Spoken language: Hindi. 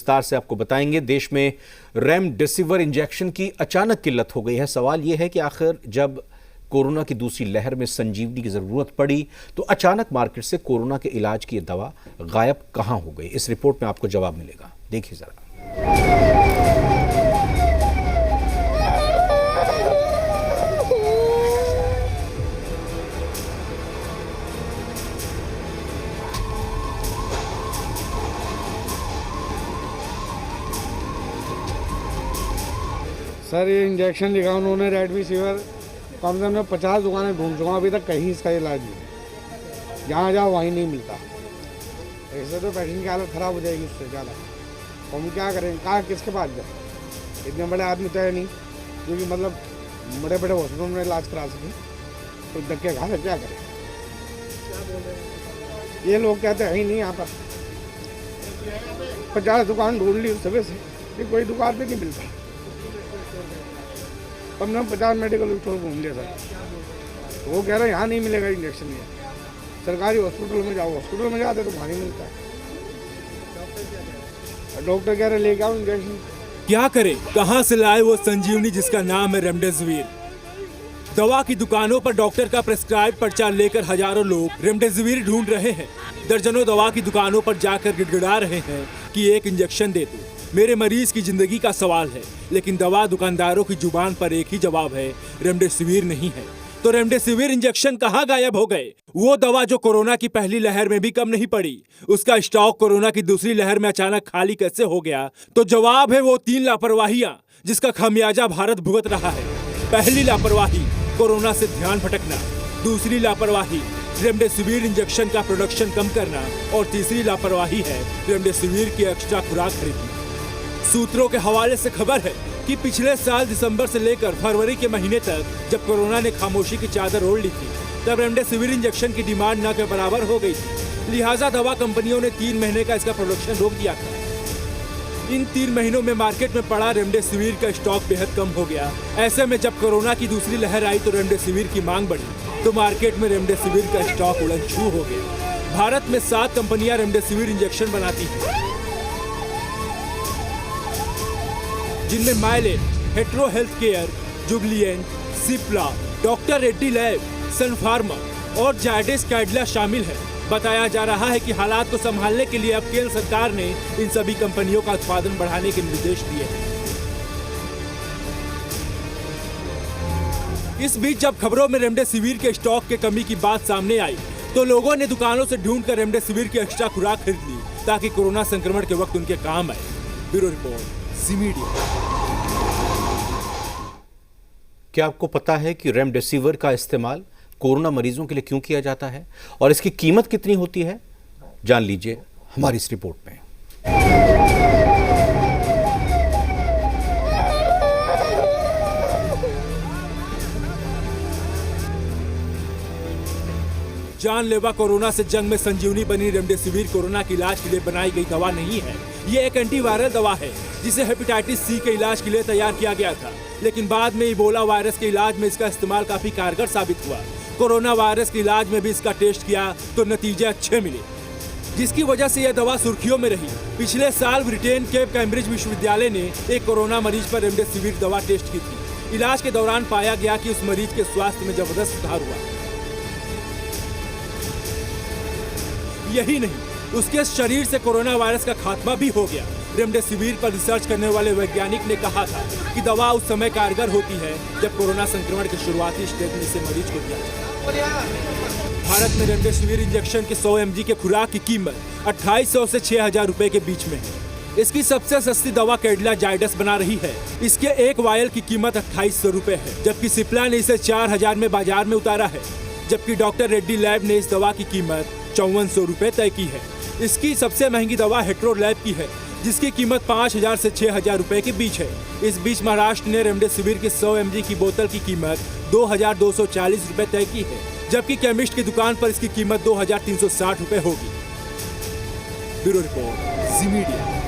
विस्तार से आपको बताएंगे। देश में रेमडेसिविर इंजेक्शन की अचानक किल्लत हो गई है। सवाल यह है कि आखिर जब कोरोना की दूसरी लहर में संजीवनी की जरूरत पड़ी तो अचानक मार्केट से कोरोना के इलाज की दवा गायब कहां हो गई। इस रिपोर्ट में आपको जवाब मिलेगा, देखिए जरा। सर ये इंजेक्शन लिखा उन्होंने रेमडेसिविर, कम से कम 50 दुकानें ढूंढ चुका अभी तक कहीं इसका इलाज नहीं, जहाँ जाओ वहीं नहीं मिलता। ऐसे तो पेशेंट की हालत ख़राब हो जाएगी इससे ज़्यादा। हम क्या करें, कहाँ किसके पास जाए? इतने बड़े आदमी तो है नहीं क्योंकि मतलब बड़े बड़े हॉस्पिटल में इलाज करा सकें, तो धक्के खा क्या करें? ये लोग कहते हैं ही नहीं यहाँ पर। 50 दुकान ढूंढ ली सुबह से, ये कोई दुकान पे नहीं मिलता। हमने 50 मेडिकल स्टोर घूम लिया सर, तो वो कह रहे हैं यहाँ नहीं मिलेगा इंजेक्शन। ये सरकारी हॉस्पिटल में जाओ, हॉस्पिटल में जाते तो वहाँ नहीं मिलता है। डॉक्टर कह रहे लेके आओ इंजेक्शन। क्या करे, कहाँ से लाए वो संजीवनी जिसका नाम है रेमडेसिविर। दवा की दुकानों पर डॉक्टर का प्रेस्क्राइब पर्चा लेकर हजारों लोग रेमडेसिविर ढूंढ रहे हैं। दर्जनों दवा की दुकानों पर जाकर गिड़गिड़ा रहे हैं कि एक इंजेक्शन दे दो, मेरे मरीज की जिंदगी का सवाल है। लेकिन दवा दुकानदारों की जुबान पर एक ही जवाब है, रेमडेसिविर नहीं है। तो रेमडेसिविर इंजेक्शन कहाँ गायब हो गए? वो दवा जो कोरोना की पहली लहर में भी कम नहीं पड़ी, उसका स्टॉक कोरोना की दूसरी लहर में अचानक खाली कैसे हो गया? तो जवाब है वो 3 लापरवाहियां जिसका खामियाजा भारत भुगत रहा है। पहली लापरवाही, कोरोना से ध्यान भटकना। दूसरी लापरवाही, रेमडेसिविर इंजेक्शन का प्रोडक्शन कम करना। और तीसरी लापरवाही है रेमडेसिविर की एक्स्ट्रा खुराक खरीदना। सूत्रों के हवाले से खबर है कि पिछले साल दिसंबर से लेकर फरवरी के महीने तक जब कोरोना ने खामोशी की चादर ओढ़ ली थी, तब रेमडेसिविर इंजेक्शन की डिमांड न के बराबर हो गई थी। लिहाजा दवा कंपनियों ने 3 महीने का इसका प्रोडक्शन रोक दिया था। इन 3 महीनों में मार्केट में पड़ा रेमडेसिविर का स्टॉक बेहद कम हो गया। ऐसे में जब कोरोना की दूसरी लहर आई तो रेमडेसिविर की मांग बढ़ी, तो मार्केट में रेमडेसिविर का स्टॉक उड़न-छू हो गया। भारत में 7 कंपनियां रेमडेसिविर इंजेक्शन बनाती हैं, जिनमें Mylan, Hetero health care, Jubilant, Cipla, doctor Reddy lab, Sun pharma और जायडेस कैडिला शामिल है। बताया जा रहा है कि हालात को संभालने के लिए अब केंद्र सरकार ने इन सभी कंपनियों का उत्पादन बढ़ाने के निर्देश दिए हैं। इस बीच जब खबरों में रेमडेसिविर के स्टॉक के कमी की बात सामने आई, तो लोगों ने दुकानों से ढूंढकर रेमडेसिविर की एक्स्ट्रा खुराक खरीद ली ताकि कोरोना संक्रमण के वक्त उनके काम आए। ब्यूरो रिपोर्ट, जी मीडिया। क्या आपको पता है कि रेमडेसिविर का इस्तेमाल कोरोना मरीजों के लिए क्यों किया जाता है और इसकी कीमत कितनी होती है? जान लीजिए हमारी इस रिपोर्ट में। जानलेवा कोरोना से जंग में संजीवनी बनी रेमडेसिविर कोरोना के इलाज के लिए बनाई गई दवा नहीं है। ये एक एंटीवायरल दवा है जिसे हेपेटाइटिस सी के इलाज के लिए तैयार किया गया था, लेकिन बाद में इबोला वायरस के इलाज में इसका इस्तेमाल काफी कारगर साबित हुआ। कोरोना वायरस के इलाज में भी इसका टेस्ट किया तो नतीजे अच्छे मिले, जिसकी वजह से यह दवा सुर्खियों में रही। पिछले साल ब्रिटेन के कैम्ब्रिज विश्वविद्यालय ने एक कोरोना मरीज पर रेमडेसिविर दवा टेस्ट की थी। इलाज के दौरान पाया गया कि उस मरीज के स्वास्थ्य में जबरदस्त सुधार हुआ। यही नहीं, उसके शरीर से कोरोना वायरस का खात्मा भी हो गया। रेमडेसिविर पर रिसर्च करने वाले वैज्ञानिक ने कहा था कि दवा उस समय कारगर होती है जब कोरोना संक्रमण के शुरुआती स्टेज में इसे मरीज को दिया जाए। भारत में रेमडेसिविर इंजेक्शन के 100 mg के खुराक की कीमत 2800 से 6000 रुपए के बीच में है। इसकी सबसे सस्ती दवा कैडिला जायडस बना रही है। इसके एक वायल की कीमत 2800 रुपए है, जबकि सिप्ला ने इसे 4000 में बाजार में उतारा है। जबकि डॉक्टर रेड्डी लैब ने इस दवा की कीमत 5400 रुपए तय की है। इसकी सबसे महंगी दवा हेट्रो लैब की है, जिसकी कीमत 5000 से 6000 रुपए के बीच है। इस बीच महाराष्ट्र ने रेमडेसिविर की 100 mg की बोतल की कीमत 2240 रुपए तय की है, जबकि केमिस्ट की दुकान पर इसकी कीमत 2360 रुपए होगी। ब्यूरो रिपोर्ट, जी मीडिया।